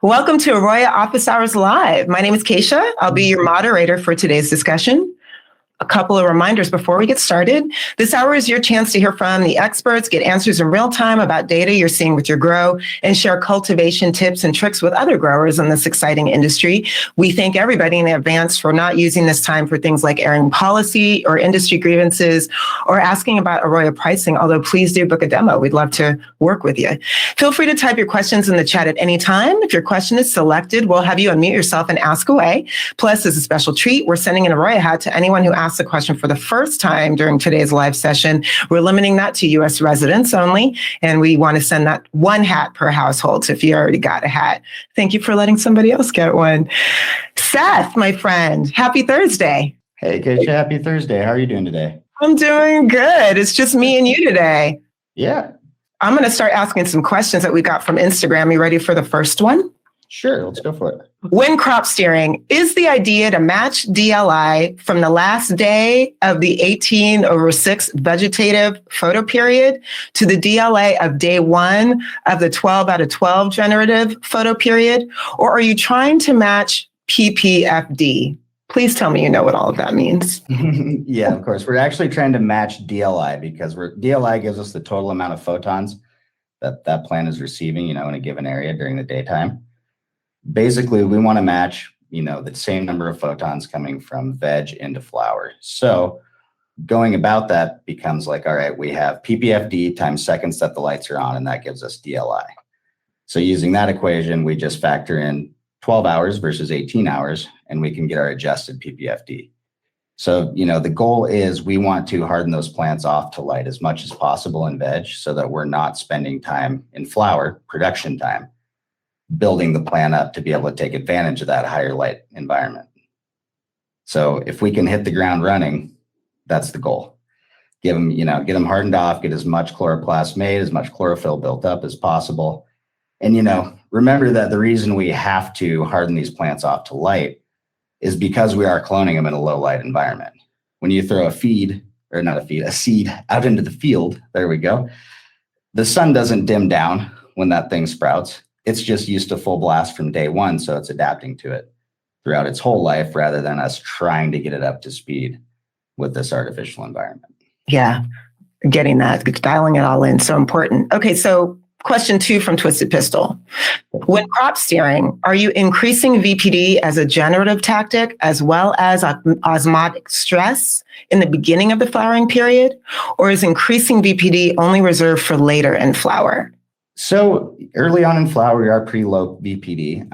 Welcome to AROYA Office Hours Live. My name is Keisha. I'll be your moderator for today's discussion. A couple of reminders before we get started. This hour is your chance to hear from the experts, get answers in real time about data you're seeing with your grow, and share cultivation tips and tricks with other growers in this exciting industry. We thank everybody in advance for not using this time for things like airing policy or industry grievances or asking about AROYA pricing, although please do book a demo. We'd love to work with you. Feel free to type your questions in the chat at any time. If your question is selected, we'll have you unmute yourself and ask away. Plus, as a special treat, we're sending an AROYA hat to anyone who asks a question for the first time during today's live session. We're limiting that to U.S. residents only, and we want to send that one hat per household. So if you already got a hat, thank you for letting somebody else get one. Seth, my friend, happy Thursday. Hey, Keisha, happy Thursday. How are you doing today? I'm doing good. It's just me and you today. Yeah. I'm going to start asking some questions that we got from Instagram. You ready for the first one? Sure, let's go for it. When crop steering, is the idea to match DLI from the last day of the 18/6 vegetative photo period to the DLA of day one of the 12/12 generative photo period? Or are you trying to match PPFD? Please tell me you know what all of that means. Yeah, of course. We're actually trying to match DLI because DLI gives us the total amount of photons that plant is receiving, in a given area during the daytime. Basically, we want to match, the same number of photons coming from veg into flower. So going about that becomes like, all right, we have PPFD times seconds that the lights are on, and that gives us DLI. So using that equation, we just factor in 12 hours versus 18 hours, and we can get our adjusted PPFD. So, the goal is we want to harden those plants off to light as much as possible in veg so that we're not spending time in flower, production time, building the plant up to be able to take advantage of that higher light environment. So if we can hit the ground running, that's the goal. Get them hardened off, get as much chloroplast made, as much chlorophyll built up as possible. And, remember that the reason we have to harden these plants off to light is because we are cloning them in a low light environment. When you throw a seed out into the field, there we go. The sun doesn't dim down when that thing sprouts. It's just used to full blast from day one, so it's adapting to it throughout its whole life rather than us trying to get it up to speed with this artificial environment. Yeah, getting that, dialing it all in, so important. Okay, so question 2 from Twisted Pistol. When crop steering, are you increasing VPD as a generative tactic as well as osmotic stress in the beginning of the flowering period? Or is increasing VPD only reserved for later in flower? So early on in flower, we are pretty low VPD.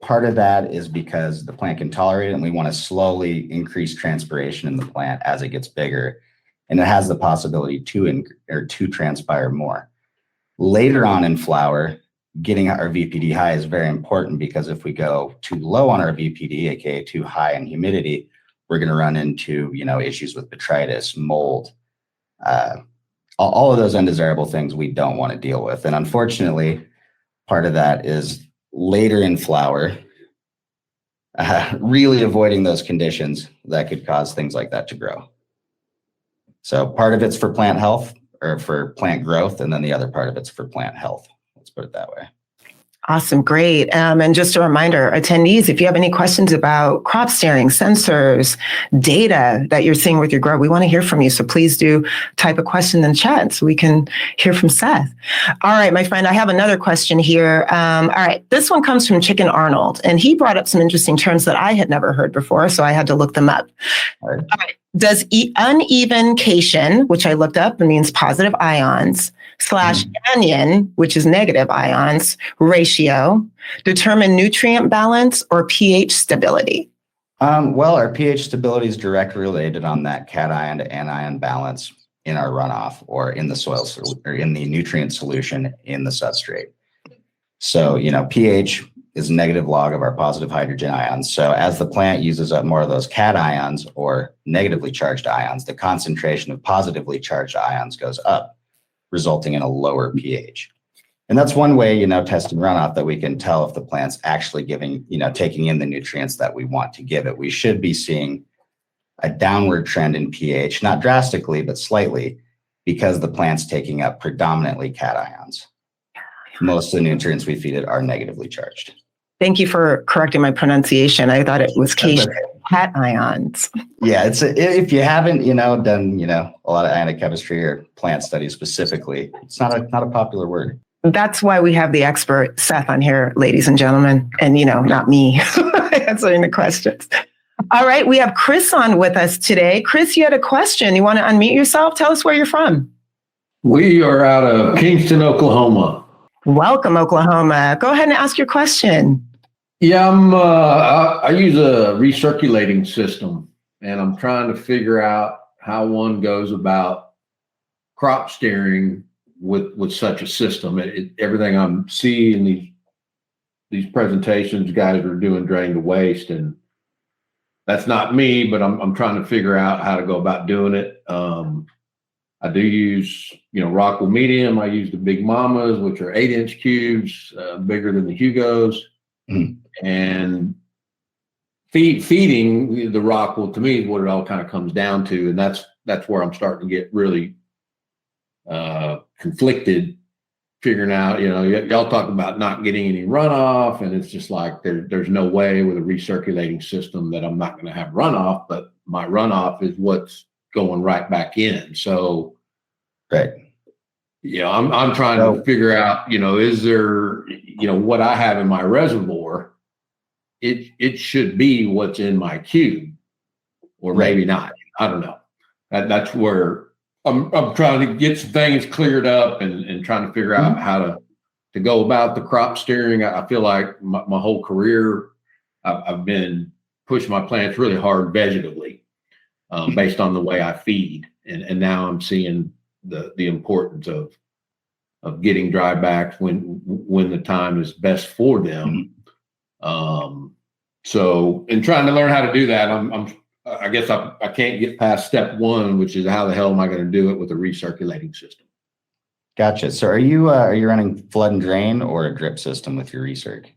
Part of that is because the plant can tolerate it, and we want to slowly increase transpiration in the plant as it gets bigger, and it has the possibility to transpire more. Later on in flower, getting our VPD high is very important because if we go too low on our VPD, aka too high in humidity, we're going to run into issues with botrytis, mold. All of those undesirable things we don't want to deal with. And unfortunately, part of that is later in flower, really avoiding those conditions that could cause things like that to grow. So part of it's for plant health or for plant growth, and then the other part of it's for plant health. Let's put it that way. Awesome. Great. And just a reminder, attendees, if you have any questions about crop steering, sensors, data that you're seeing with your grow, we want to hear from you. So please do type a question in the chat so we can hear from Seth. All right, my friend, I have another question here. All right, this one comes from Chicken Arnold, and he brought up some interesting terms that I had never heard before, so I had to look them up. All right. Does unevencation, which I looked up, it means positive ions, / anion, which is negative ions, ratio, determine nutrient balance or pH stability? Well, our pH stability is directly related on that cation to anion balance in our runoff or in the soil or in the nutrient solution in the substrate. So, pH is negative log of our positive hydrogen ions. So as the plant uses up more of those cations or negatively charged ions, the concentration of positively charged ions goes up, resulting in a lower pH. And that's one way, testing runoff that we can tell if the plant's actually giving, taking in the nutrients that we want to give it. We should be seeing a downward trend in pH, not drastically, but slightly, because the plant's taking up predominantly cations. Most of the nutrients we feed it are negatively charged. Thank you for correcting my pronunciation. I thought it was cations. Yeah, if you haven't, done, a lot of ionochemistry or plant studies specifically, it's not a popular word. That's why we have the expert Seth on here, ladies and gentlemen, and not me answering the questions. All right, we have Chris on with us today. Chris, you had a question. You want to unmute yourself? Tell us where you're from. We are out of Kingston, Oklahoma. Welcome, Oklahoma. Go ahead and ask your question. Yeah, I use a recirculating system, and I'm trying to figure out how one goes about crop steering with such a system. Everything I'm seeing these presentations, guys are doing drain to waste, and that's not me, but I'm trying to figure out how to go about doing it. I do use, Rockwell medium. I use the Big Mamas, which are 8-inch cubes, bigger than the Hugos. And feeding the Rockwell, to me, is what it all kind of comes down to. And that's where I'm starting to get really conflicted, figuring out, y'all talk about not getting any runoff, and it's just like there's no way with a recirculating system that I'm not going to have runoff, but my runoff is what's going right back in. So, right. I'm trying to figure out, is there, what I have in my reservoir, it should be what's in my cube, or maybe not. I don't know. That's where I'm trying to get some things cleared up and trying to figure out how to go about the crop steering. I feel like my whole career, I've been pushing my plants really hard vegetatively, based on the way I feed. And now I'm seeing the importance of getting dry backs when the time is best for them. So in trying to learn how to do that, I guess I can't get past step one, which is how the hell am I going to do it with a recirculating system? Gotcha. So are you running flood and drain or a drip system with your recirc?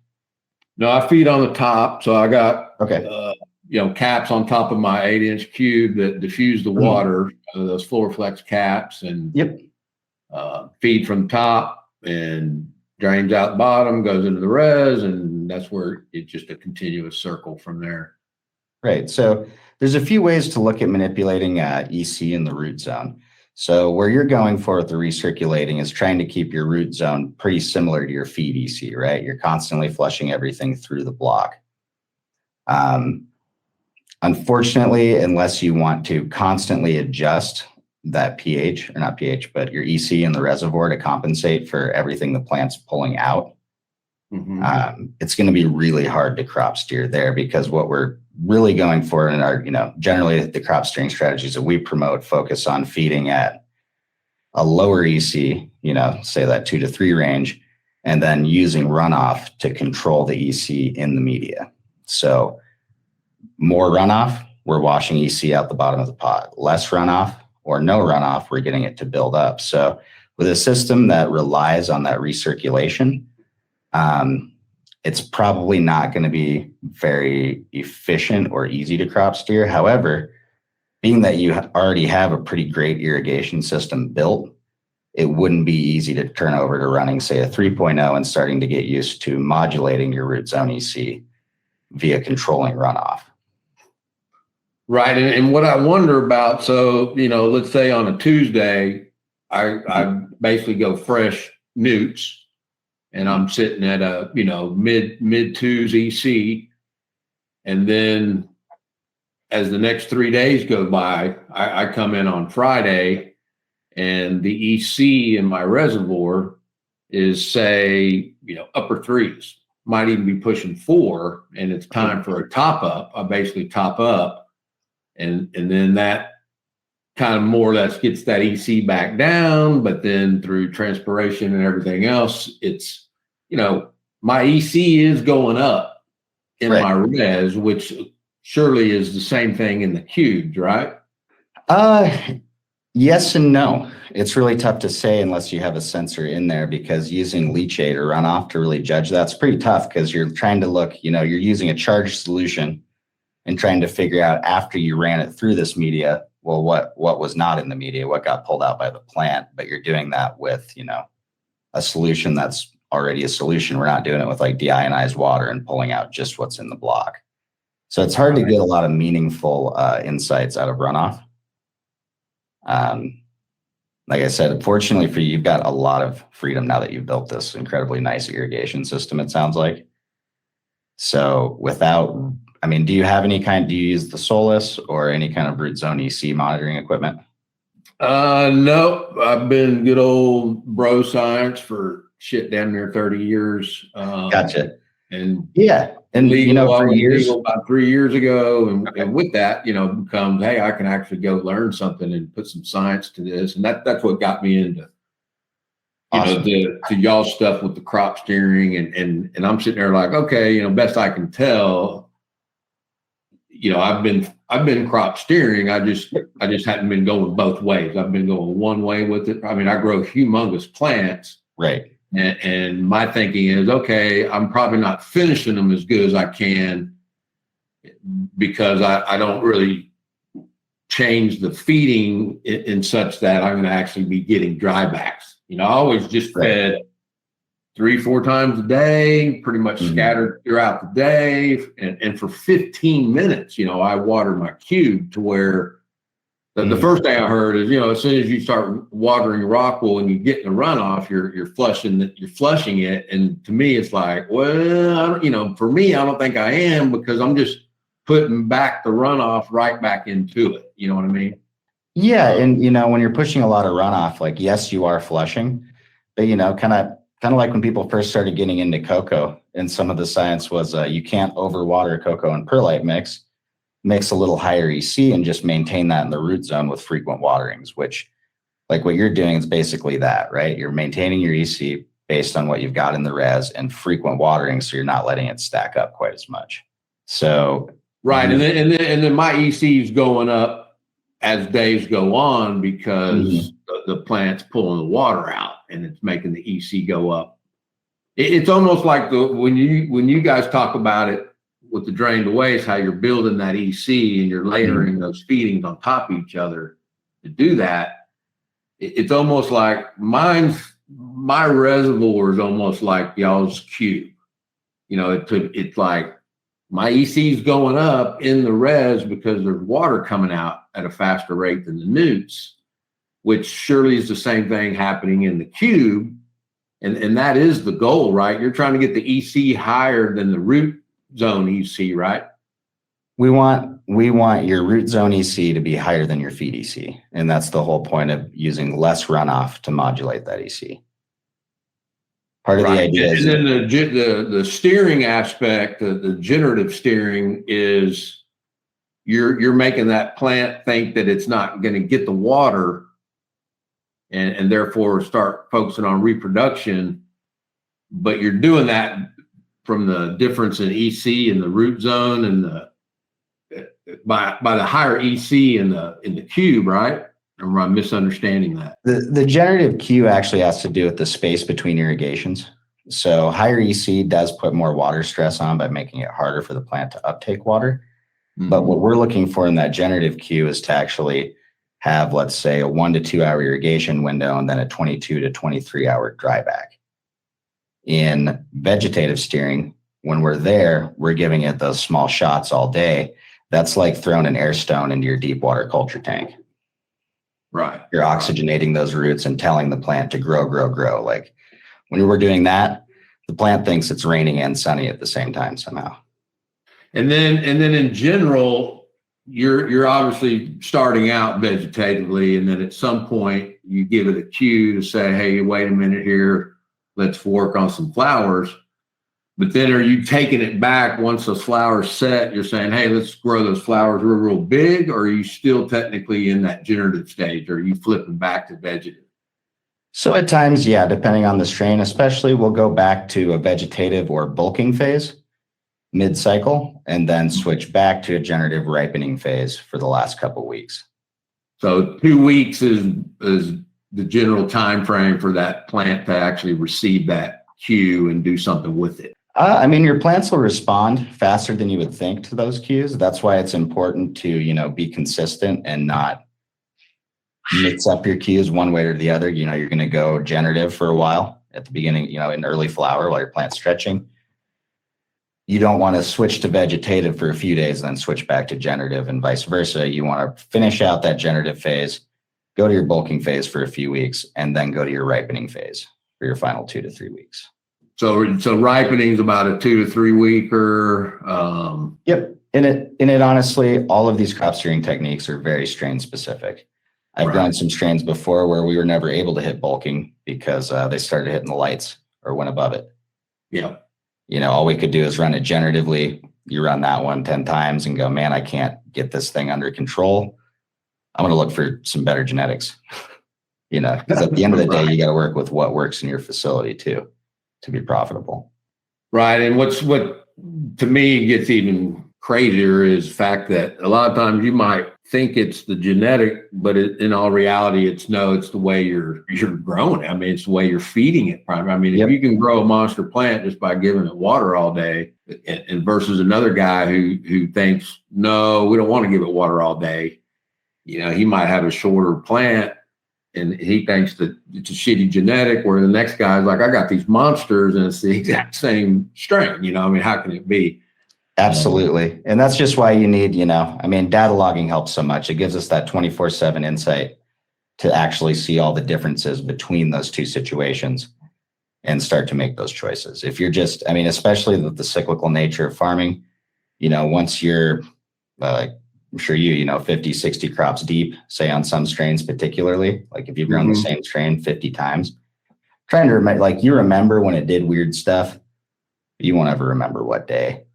No, I feed on the top. So I got caps on top of my 8-inch cube that diffuse the water, those FloorFlex caps, and feed from the top and drains out the bottom, goes into the res, and that's where it's just a continuous circle from there. Right. So there's a few ways to look at manipulating EC in the root zone. So where you're going for with the recirculating is trying to keep your root zone pretty similar to your feed EC, right? You're constantly flushing everything through the block. Unfortunately, unless you want to constantly adjust that pH, or not pH, but your EC in the reservoir to compensate for everything the plant's pulling out, it's going to be really hard to crop steer there, because what we're really going for in our, generally the crop steering strategies that we promote focus on feeding at a lower EC, say that 2 to 3 range, and then using runoff to control the EC in the media. So more runoff, we're washing EC out the bottom of the pot. Less runoff or no runoff, we're getting it to build up. So with a system that relies on that recirculation, it's probably not going to be very efficient or easy to crop steer. However, being that you already have a pretty great irrigation system built, it wouldn't be easy to turn over to running, say, a 3.0 and starting to get used to modulating your root zone EC via controlling runoff. Right. And what I wonder about, so, let's say on a Tuesday, I basically go fresh newts, and I'm sitting at a, mid twos EC. And then as the next 3 days go by, I come in on Friday, and the EC in my reservoir is, say, upper 3s, might even be pushing 4, and it's time for a top up. I basically top up, and then that kind of more or less gets that EC back down. But then through transpiration and everything else, it's, my EC is going up in my res, which surely is the same thing in the cubes, right? Yes and no. It's really tough to say unless you have a sensor in there, because using leachate or runoff to really judge that's pretty tough, because you're trying to look, you're using a charged solution and trying to figure out after you ran it through this media, well, what was not in the media, what got pulled out by the plant, but you're doing that with, a solution that's already a solution. We're not doing it with like deionized water and pulling out just what's in the block. So it's hard to get a lot of meaningful insights out of runoff. Like I said, fortunately for you, you've got a lot of freedom now that you've built this incredibly nice irrigation system, it sounds like. So do you have do you use the Solus or any kind of root zone EC monitoring equipment? No, I've been good old bro science for shit damn near 30 years. Gotcha. And yeah. And for years, about 3 years ago. And with that, becomes, hey, I can actually go learn something and put some science to this. And that's what got me into, awesome. to y'all stuff with the crop steering. And I'm sitting there like, okay, best I can tell, I've been crop steering. I just hadn't been going both ways. I've been going one way with it. I mean, I grow humongous plants. Right. And my thinking is, okay, I'm probably not finishing them as good as I can because I don't really change the feeding in such that I'm going to actually be getting drybacks. I always just fed 3-4 times a day, pretty much scattered throughout the day. And for 15 minutes, I watered my cube to where the first thing I heard is, as soon as you start watering rockwool and you get in the runoff, you're flushing it. And to me, it's like, well, for me, I don't think I am because I'm just putting back the runoff right back into it. You know what I mean? Yeah. And, when you're pushing a lot of runoff, like, yes, you are flushing, but, kind of like when people first started getting into cocoa and some of the science was you can't overwater cocoa and perlite mix a little higher EC and just maintain that in the root zone with frequent waterings, which like what you're doing is basically that, right? You're maintaining your EC based on what you've got in the res and frequent watering. So you're not letting it stack up quite as much. So. Right. And then my EC is going up as days go on because the plant's pulling the water out and it's making the EC go up. It's almost like when you guys talk about it with the drained away, is how you're building that EC and you're layering those feedings on top of each other to do that. It's almost like my reservoir is almost like y'all's cube. It's like my EC is going up in the res because there's water coming out at a faster rate than the newts, which surely is the same thing happening in the cube. And that is the goal, right? You're trying to get the EC higher than the root zone EC, right? We want your root zone EC to be higher than your feed EC. And that's the whole point of using less runoff to modulate that EC. Part of the idea is. And then the steering aspect, the generative steering is you're making that plant think that it's not going to get the water and therefore start focusing on reproduction. But you're doing that from the difference in EC and the root zone and by the higher EC in the cube, right? Or am I misunderstanding that? The generative Q actually has to do with the space between irrigations. So higher EC does put more water stress on by making it harder for the plant to uptake water. But what we're looking for in that generative Q is to actually have, let's say, a 1 to 2 hour irrigation window and then a 22 to 23 hour dryback. In vegetative steering, when we're there, we're giving it those small shots all day. That's like throwing an air stone into your deep water culture tank. Right. You're oxygenating those roots and telling the plant to grow, grow, grow. Like when we're doing that, the plant thinks it's raining and sunny at the same time somehow. And then in general, you're obviously starting out vegetatively, and then at some point you give it a cue to say, hey, wait a minute here, let's work on some flowers. But then are you taking it back once those flowers set? You're saying, hey, let's grow those flowers real big, or are you still technically in that generative stage, or are you flipping back to vegetative? So at times, yeah, depending on the strain, especially we'll go back to a vegetative or bulking phase mid-cycle and then switch back to a generative ripening phase for the last couple of weeks. So 2 weeks is the general time frame for that plant to actually receive that cue and do something with it. Your plants will respond faster than you would think to those cues. That's why it's important to, be consistent and not mix up your cues one way or the other. You're going to go generative for a while at the beginning, in early flower while your plant's stretching. You don't want to switch to vegetative for a few days and then switch back to generative and vice versa. You want to finish out that generative phase, go to your bulking phase for a few weeks, and then go to your ripening phase for your final 2 to 3 weeks. So ripening is about a 2 to 3 weeker. Yep. In it, honestly, all of these crop steering techniques are very strain specific. I've grown some strains before where we were never able to hit bulking because they started hitting the lights or went above it. Yeah. All we could do is run it generatively. You run that one 10 times and go, man, I can't get this thing under control. I'm going to look for some better genetics, because at the end of the day, you got to work with what works in your facility too, to be profitable. Right. And what to me gets even crazier is the fact that a lot of times you might think it's the genetic, but in all reality, it's the way you're growing it. I mean, it's the way you're feeding it. I mean, if you can grow a monster plant just by giving it water all day, and versus another guy who thinks, no, we don't want to give it water all day. He might have a shorter plant and he thinks that it's a shitty genetic, where the next guy's like, I got these monsters and it's the exact same strain. I mean, how can it be? Absolutely. And that's just why you need, data logging helps so much. It gives us that 24/7 insight to actually see all the differences between those two situations and start to make those choices. If you're just, especially the cyclical nature of farming, once you're, I'm sure 50, 60 crops deep, say on some strains particularly, like if you've grown the same strain 50 times, trying to remember, you remember when it did weird stuff, you won't ever remember what day.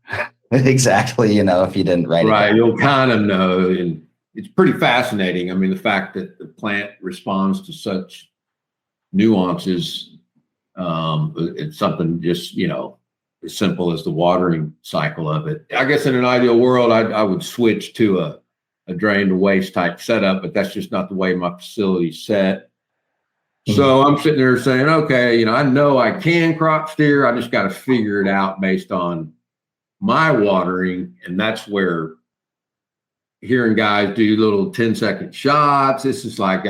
Exactly, if you didn't write it down. You'll kind of know, and it's pretty fascinating. The fact that the plant responds to such nuances, it's something just, as simple as the watering cycle of it. I guess in an ideal world, I would switch to a drain to waste type setup, but that's just not the way my facility's set. So I'm sitting there saying, okay, I know I can crop steer. I just got to figure it out based on my watering. And that's where hearing guys do little 10-second shots, this is like,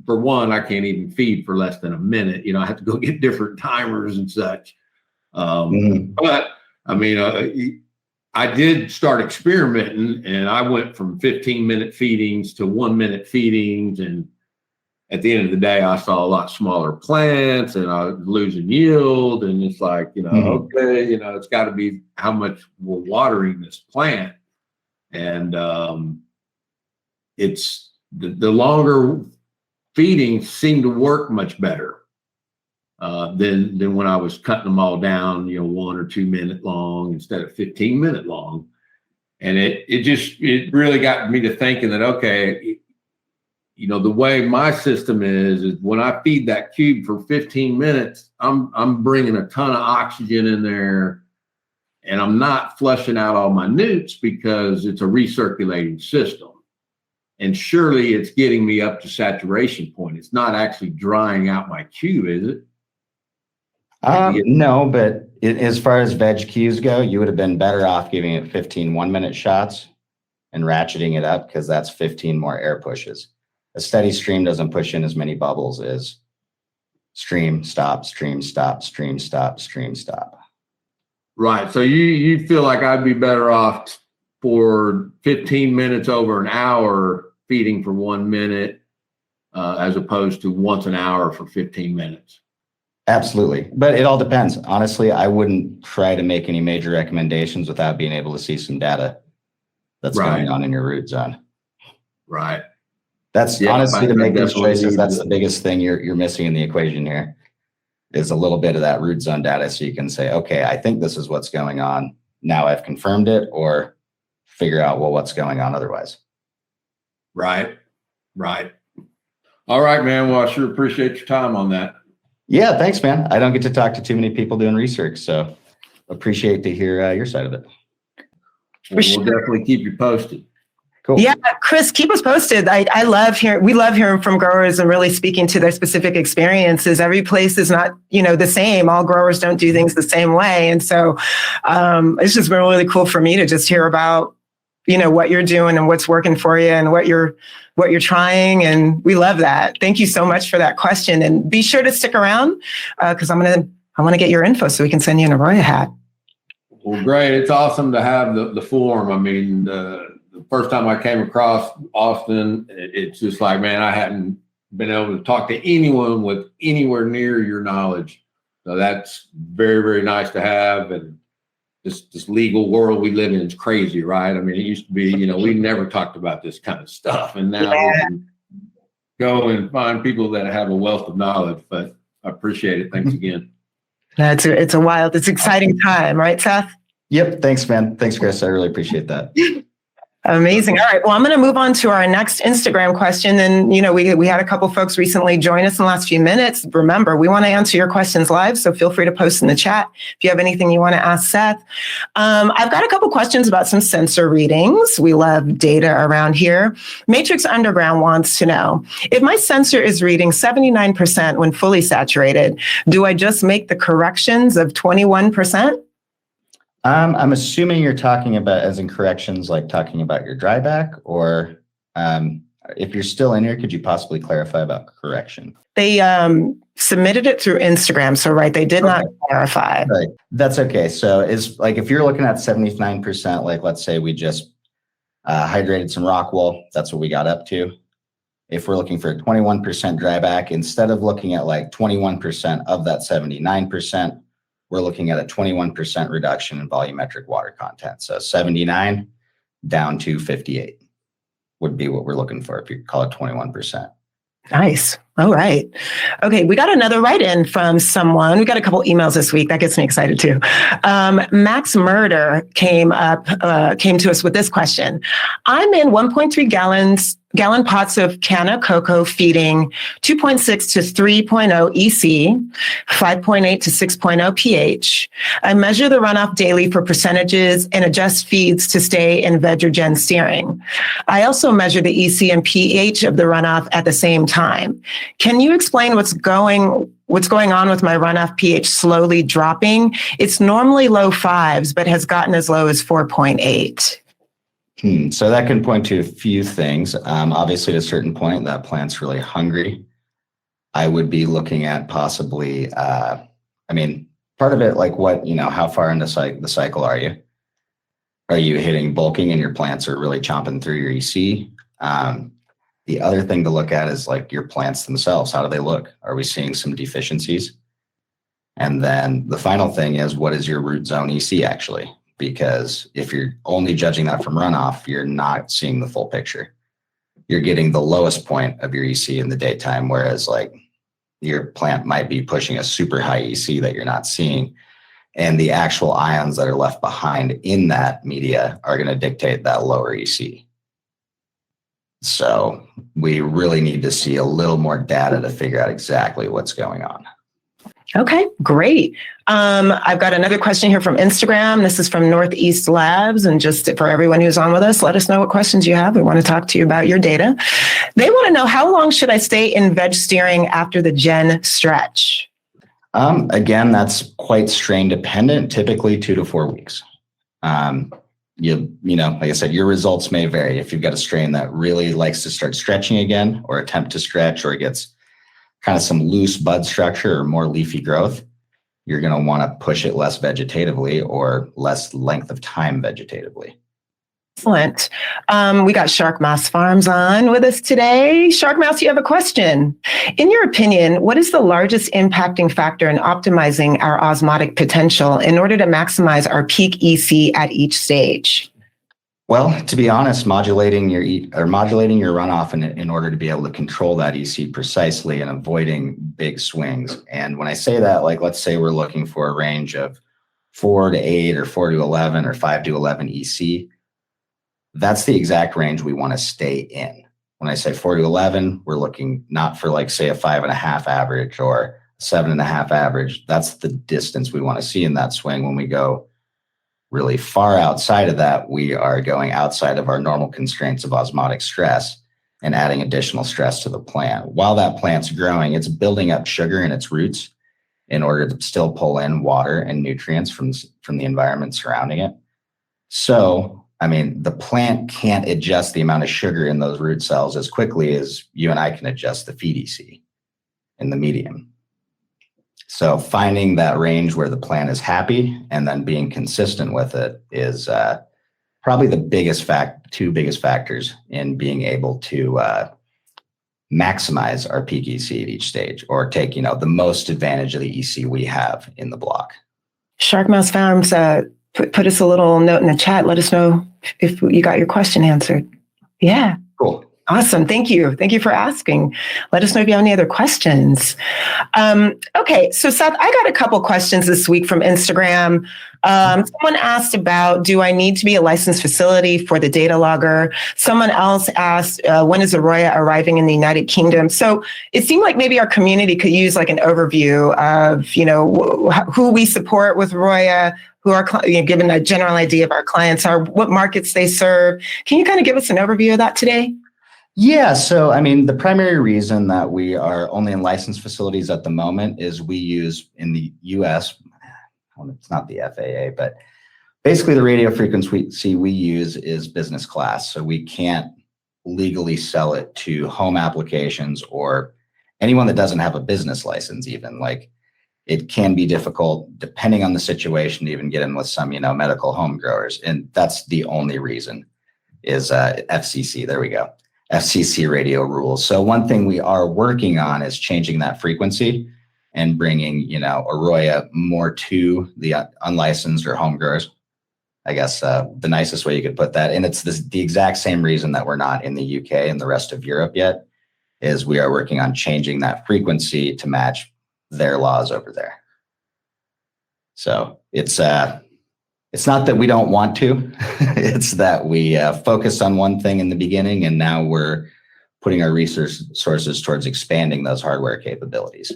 for one, I can't even feed for less than a minute. I have to go get different timers and such. But I did start experimenting, and I went from 15-minute feedings to 1-minute feedings. And at the end of the day, I saw a lot smaller plants and I was losing yield. And it's like, okay, it's got to be how much we're watering this plant. And it's the longer feedings seem to work much better than when I was cutting them all down, 1 or 2 minute long instead of 15-minute long. And it really got me to thinking that, okay, the way my system is when I feed that cube for 15 minutes, I'm bringing a ton of oxygen in there, and I'm not flushing out all my newts because it's a recirculating system. And surely it's getting me up to saturation point. It's not actually drying out my cube, is it? No, but as far as veg cues go, you would have been better off giving it 15 1-minute shots and ratcheting it up, because that's 15 more air pushes. A steady stream doesn't push in as many bubbles as stream, stop, stream, stop, stream, stop, stream, stop. Right. So you feel like I'd be better off for 15 minutes over an hour feeding for 1 minute as opposed to once an hour for 15 minutes. Absolutely. But it all depends. Honestly, I wouldn't try to make any major recommendations without being able to see some data that's going on in your root zone. Right. That's honestly, to make these choices, that's the biggest thing you're missing in the equation here, is a little bit of that root zone data, so you can say, okay, I think this is what's going on. Now I've confirmed it, or figure out, well, what's going on otherwise. Right. All right, man. Well, I sure appreciate your time on that. Yeah, thanks, man. I don't get to talk to too many people doing research, so appreciate to hear your side of it. We'll definitely keep you posted. Cool. Yeah, Chris, keep us posted. We love hearing from growers and really speaking to their specific experiences. Every place is not, the same. All growers don't do things the same way. And so it's just been really cool for me to just hear about, what you're doing and what's working for you and what you're trying. And we love that. Thank you so much for that question. And be sure to stick around because I want to get your info so we can send you an AROYA hat. Well, great. It's awesome to have the forum. I mean, the first time I came across Austin, it's just like, man, I hadn't been able to talk to anyone with anywhere near your knowledge. So that's very, very nice to have. And this legal world we live in is crazy, right? I mean, it used to be, we never talked about this kind of stuff. And now we can go and find people that have a wealth of knowledge. But I appreciate it. Thanks again. It's exciting time, right, Seth? Yep. Thanks, man. Thanks, Chris. I really appreciate that. Amazing. All right. Well, I'm going to move on to our next Instagram question. And, we had a couple folks recently join us in the last few minutes. Remember, we want to answer your questions live. So feel free to post in the chat if you have anything you want to ask Seth. I've got a couple questions about some sensor readings. We love data around here. Matrix Underground wants to know, if my sensor is reading 79% when fully saturated, do I just make the corrections of 21%? I'm assuming you're talking about as in corrections, like talking about your dryback, or if you're still in here, could you possibly clarify about correction? They submitted it through Instagram. So, right, they did not clarify. Right. That's okay. So it's like, if you're looking at 79%, like let's say we just hydrated some rock wool, that's what we got up to. If we're looking for a 21% dryback, instead of looking at like 21% of that 79%, we're looking at a 21% reduction in volumetric water content. So 79 down to 58 would be what we're looking for if you call it 21%. Nice. All right. Okay. We got another write-in from someone. We got a couple emails this week. That gets me excited too. Max Murder came to us with this question. I'm in 1.3 gallon pots of canna cocoa feeding 2.6 to 3.0 EC, 5.8 to 6.0 pH. I measure the runoff daily for percentages and adjust feeds to stay in Vegrogen steering. I also measure the EC and pH of the runoff at the same time. Can you explain what's going on with my runoff pH slowly dropping? It's normally low 5s, but has gotten as low as 4.8. So that can point to a few things. Obviously, at a certain point, that plant's really hungry. I would be looking at possibly, part of it, like how far into the cycle are you? Are you hitting bulking and your plants are really chomping through your EC? The other thing to look at is like your plants themselves. How do they look? Are we seeing some deficiencies? And then the final thing is, what is your root zone EC actually? Because if you're only judging that from runoff, you're not seeing the full picture. You're getting the lowest point of your EC in the daytime, whereas like your plant might be pushing a super high EC that you're not seeing. And the actual ions that are left behind in that media are going to dictate that lower EC. So we really need to see a little more data to figure out exactly what's going on. Okay, great. I've got another question here from Instagram. This is from Northeast Labs. And just for everyone who's on with us, let us know what questions you have. We want to talk to you about your data. They want to know, how long should I stay in veg steering after the gen stretch? Again, that's quite strain dependent, typically 2 to 4 weeks. Like I said, your results may vary. If you've got a strain that really likes to start stretching again or attempt to stretch, or it gets kind of some loose bud structure or more leafy growth, you're going to want to push it less vegetatively or less length of time vegetatively. Excellent. We got Shark Mouse Farms on with us today. Shark Mouse, you have a question. In your opinion, what is the largest impacting factor in optimizing our osmotic potential in order to maximize our peak EC at each stage? Well, to be honest, modulating your runoff in order to be able to control that EC precisely and avoiding big swings. And when I say that, like, let's say we're looking for a range of 4 to 8 or 4 to 11 or 5 to 11 EC, that's the exact range we want to stay in. When I say 4 to 11, we're looking not for like, say, a 5.5 average or 7.5 average. That's the distance we want to see in that swing. When we go really far outside of that, we are going outside of our normal constraints of osmotic stress and adding additional stress to the plant. While that plant's growing, it's building up sugar in its roots in order to still pull in water and nutrients from the environment surrounding it. So I mean, the plant can't adjust the amount of sugar in those root cells as quickly as you and I can adjust the feed EC in the medium. So finding that range where the plant is happy and then being consistent with it is probably the two biggest factors in being able to maximize our peak EC at each stage, or take, the most advantage of the EC we have in the block. Shark Mouse Farms, put us a little note in the chat. Let us know if you got your question answered. Yeah. Cool. Awesome. Thank you. Thank you for asking. Let us know if you have any other questions. Okay. So Seth, I got a couple questions this week from Instagram. Someone asked about, do I need to be a licensed facility for the data logger? Someone else asked, when is AROYA arriving in the United Kingdom? So it seemed like maybe our community could use like an overview of, who we support with AROYA, who are, given a general idea of our clients are, what markets they serve. Can you kind of give us an overview of that today? Yeah. So, I mean, the primary reason that we are only in licensed facilities at the moment is we use in the US, it's not the FAA, but basically the radio frequency we use is business class. So we can't legally sell it to home applications or anyone that doesn't have a business license even. Like, it can be difficult depending on the situation to even get in with some, medical home growers. And that's the only reason is FCC. There we go. FCC radio rules. So one thing we are working on is changing that frequency and bringing, AROYA more to the unlicensed or home growers. I guess the nicest way you could put that. And it's the exact same reason that we're not in the UK and the rest of Europe yet, is we are working on changing that frequency to match their laws over there. So it's not that we don't want to, it's that we focused on one thing in the beginning, and now we're putting our resources towards expanding those hardware capabilities.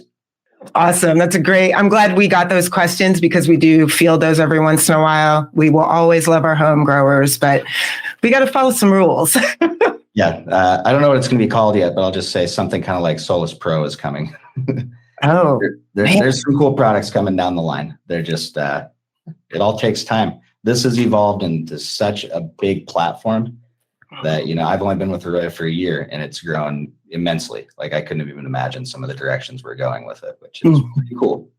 Awesome. That's I'm glad we got those questions, because we do field those every once in a while. We will always love our home growers, but we got to follow some rules. Yeah. I don't know what it's going to be called yet, but I'll just say something kind of like Solus Pro is coming. Oh, there's some cool products coming down the line. They're just, it all takes time. This has evolved into such a big platform that, I've only been with AROYA for a year, and it's grown immensely. Like, I couldn't have even imagined some of the directions we're going with it, which is pretty cool.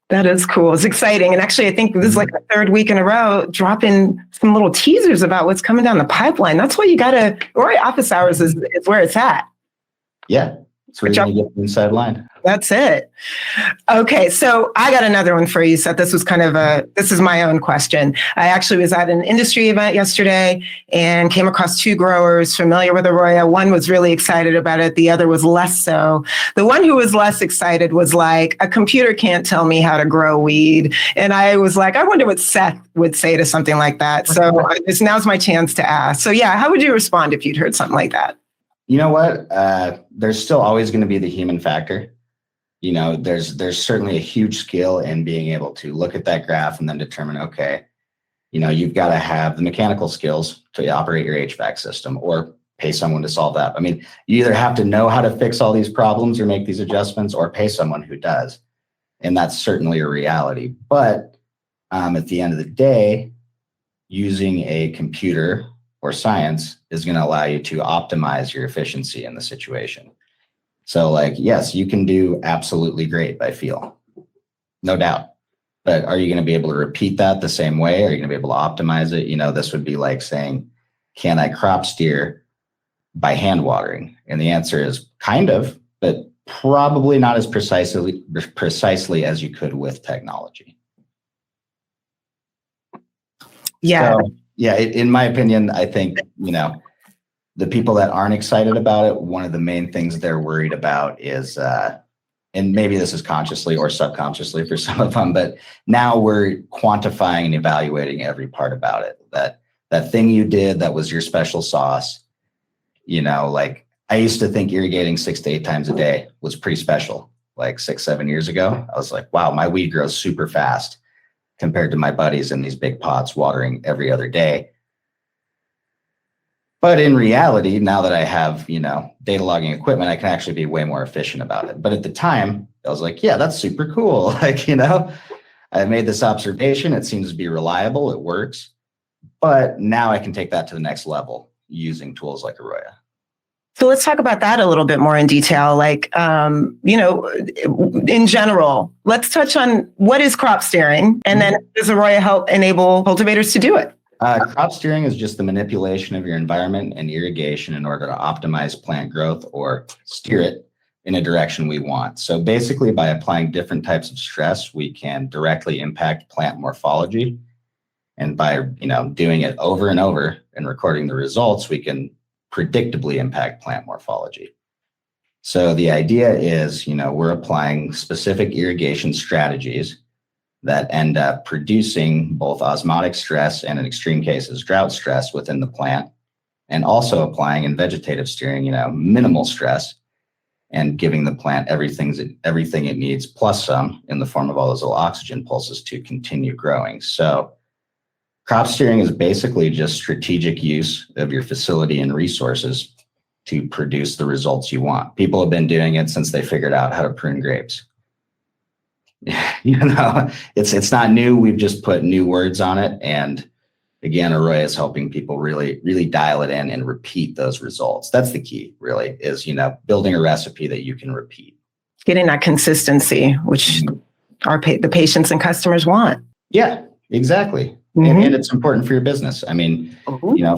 That is cool. It's exciting. And actually, I think this is like the third week in a row, dropping some little teasers about what's coming down the pipeline. That's why you got to, AROYA office hours is where it's at. Yeah. It's where you're going to get the inside line. That's it. Okay. So I got another one for you, Seth. This is my own question. I actually was at an industry event yesterday and came across two growers familiar with AROYA. One was really excited about it. The other was less so. The one who was less excited was like, a computer can't tell me how to grow weed. And I was like, I wonder what Seth would say to something like that. So now's my chance to ask. So yeah, how would you respond if you'd heard something like that? You know what? There's still always going to be the human factor. There's certainly a huge skill in being able to look at that graph and then determine, okay, you've got to have the mechanical skills to operate your HVAC system, or pay someone to solve that. I mean, you either have to know how to fix all these problems or make these adjustments, or pay someone who does. And that's certainly a reality. But at the end of the day, using a computer or science is going to allow you to optimize your efficiency in the situation. So like, yes, you can do absolutely great by feel, no doubt. But are you going to be able to repeat that the same way? Are you going to be able to optimize it? This would be like saying, can I crop steer by hand watering? And the answer is kind of, but probably not as precisely as you could with technology. Yeah. So, yeah, in my opinion, I think, the people that aren't excited about it, one of the main things they're worried about is, and maybe this is consciously or subconsciously for some of them, but now we're quantifying and evaluating every part about it. That thing you did that was your special sauce, like I used to think irrigating 6 to 8 times a day was pretty special. Like 6-7 years ago, I was like, wow, my weed grows super fast compared to my buddies in these big pots watering every other day. But in reality, now that I have, data logging equipment, I can actually be way more efficient about it. But at the time, I was like, yeah, that's super cool. Like, I made this observation. It seems to be reliable. It works. But now I can take that to the next level using tools like AROYA. So let's talk about that a little bit more in detail. Like, in general, let's touch on what is crop steering, and then does AROYA help enable cultivators to do it? Crop steering is just the manipulation of your environment and irrigation in order to optimize plant growth or steer it in a direction we want. So basically, by applying different types of stress, we can directly impact plant morphology. And by doing it over and over and recording the results, we can predictably impact plant morphology. So the idea is, we're applying specific irrigation strategies that end up producing both osmotic stress and in extreme cases, drought stress within the plant, and also applying in vegetative steering, minimal stress and giving the plant everything it needs, plus some in the form of all those little oxygen pulses to continue growing. So crop steering is basically just strategic use of your facility and resources to produce the results you want. People have been doing it since they figured out how to prune grapes. It's not new. We've just put new words on it. And again, AROYA is helping people really, really dial it in and repeat those results. That's the key, really, is, building a recipe that you can repeat. Getting that consistency, which the patients and customers want. Yeah, exactly. And it's important for your business. I mean,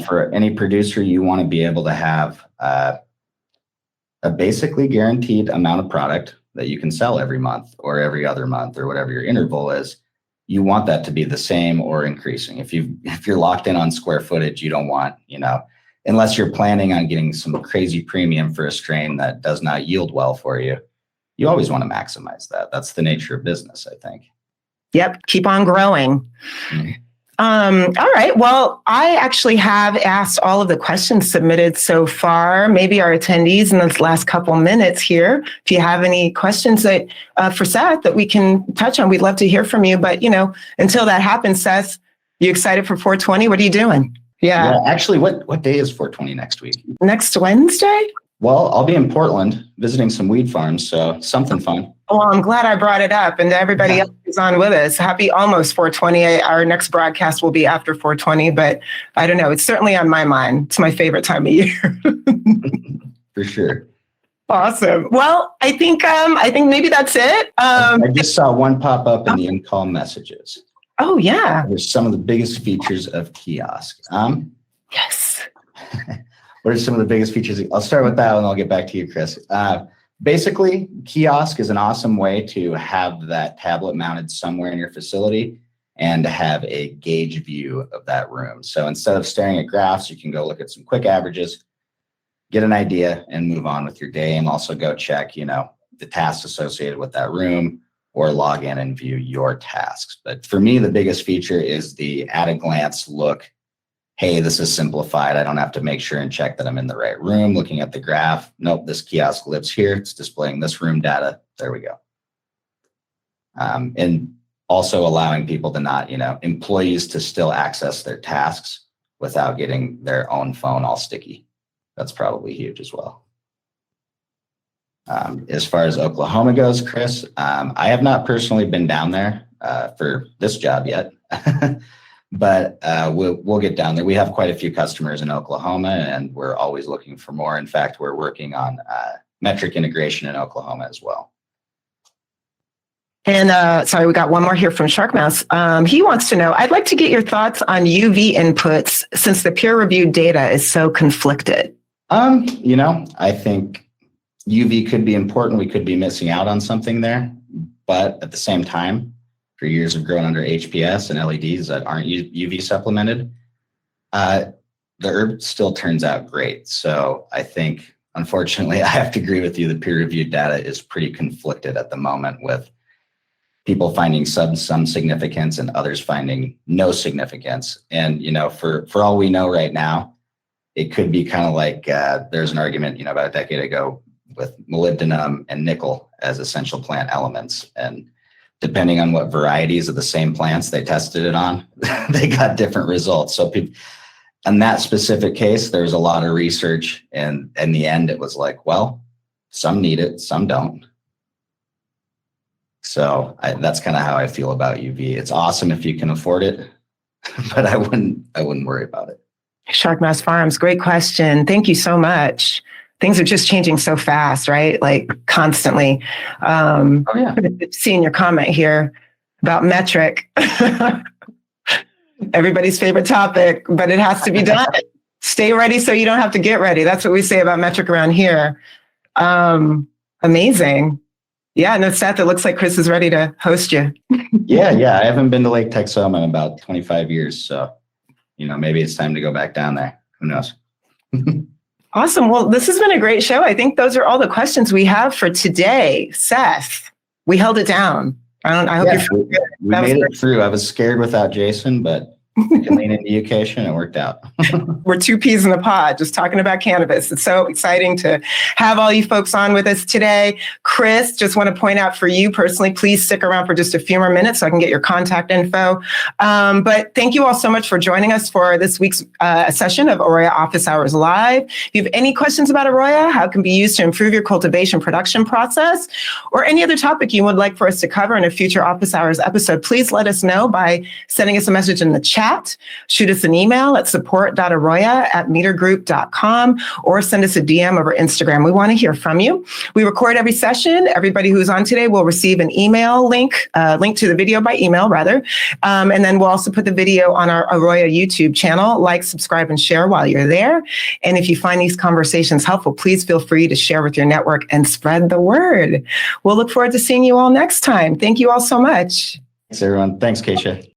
for any producer, you want to be able to have a basically guaranteed amount of product that you can sell every month or every other month or whatever your interval is. You want that to be the same or increasing. If you're locked in on square footage, you don't want, unless you're planning on getting some crazy premium for a strain that does not yield well for you, you always want to maximize that. That's the nature of business, I think. Yep. Keep on growing. All right. Well, I actually have asked all of the questions submitted so far. Maybe our attendees in the last couple minutes here, if you have any questions that for Seth that we can touch on, we'd love to hear from you. But, until that happens, Seth, you excited for 420? What are you doing? Yeah. Actually, what day is 420 next week? Next Wednesday? Well, I'll be in Portland visiting some weed farms, so something fun. Well, I'm glad I brought it up, and everybody else is on with us. Happy almost 420. Our next broadcast will be after 420, but I don't know. It's certainly on my mind. It's my favorite time of year. For sure. Awesome. Well, I think maybe that's it. I just saw one pop up in the in-call messages. Oh, yeah. There's some of the biggest features of kiosk. Yes. What are some of the biggest features? I'll start with that and I'll get back to you, Chris. Basically, kiosk is an awesome way to have that tablet mounted somewhere in your facility and to have a gauge view of that room. So instead of staring at graphs, you can go look at some quick averages, get an idea, and move on with your day, and also go check, the tasks associated with that room or log in and view your tasks. But for me, the biggest feature is the at a glance look. Hey, this is simplified. I don't have to make sure and check that I'm in the right room, looking at the graph. Nope, this kiosk lives here. It's displaying this room data. There we go. And also allowing people to not, employees to still access their tasks without getting their own phone all sticky. That's probably huge as well. As far as Oklahoma goes, Chris, I have not personally been down there for this job yet. But we'll get down there. We have quite a few customers in Oklahoma, and we're always looking for more. In fact, we're working on metric integration in Oklahoma as well. And sorry, we got one more here from Sharkmouse. He wants to know, I'd like to get your thoughts on UV inputs since the peer-reviewed data is so conflicted. I think UV could be important. We could be missing out on something there. But at the same time, for years of growing under HPS and LEDs that aren't UV supplemented, the herb still turns out great. So I think, unfortunately, I have to agree with you. The peer-reviewed data is pretty conflicted at the moment, with people finding some significance and others finding no significance. And, for all we know right now, it could be kind of like there's an argument, about a decade ago with molybdenum and nickel as essential plant elements. And depending on what varieties of the same plants they tested it on, they got different results. So in that specific case, there's a lot of research, and in the end, it was like, well, some need it, some don't. So that's kind of how I feel about UV. It's awesome if you can afford it. but I wouldn't worry about it. Shark Mass Farms, great question. Thank you so much. Things are just changing so fast, right? Like constantly. Oh yeah. Seeing your comment here about metric. Everybody's favorite topic, but it has to be done. Stay ready so you don't have to get ready. That's what we say about metric around here. Amazing. Yeah, no, Seth, it looks like Chris is ready to host you. Yeah. I haven't been to Lake Texoma in about 25 years. So, maybe it's time to go back down there. Who knows? Awesome. Well, this has been a great show. I think those are all the questions we have for today. Seth, we held it down. I hope you're we made it through. I was scared without Jason, but we can lean into education. It worked out. We're two peas in a pod, just talking about cannabis. It's so exciting to have all you folks on with us today. Chris, just want to point out for you personally, please stick around for just a few more minutes so I can get your contact info. But thank you all so much for joining us for this week's session of AROYA Office Hours Live. If you have any questions about AROYA, how it can be used to improve your cultivation production process, or any other topic you would like for us to cover in a future Office Hours episode, please let us know by sending us a message in the chat. Shoot us an email at support.aroya@metergroup.com or send us a DM over Instagram. We want to hear from you. We record every session. Everybody who's on today will receive an email link to the video by email, rather. And then we'll also put the video on our AROYA YouTube channel. Like, subscribe, and share while you're there. And if you find these conversations helpful, please feel free to share with your network and spread the word. We'll look forward to seeing you all next time. Thank you all so much. Thanks, everyone. Thanks, Keisha.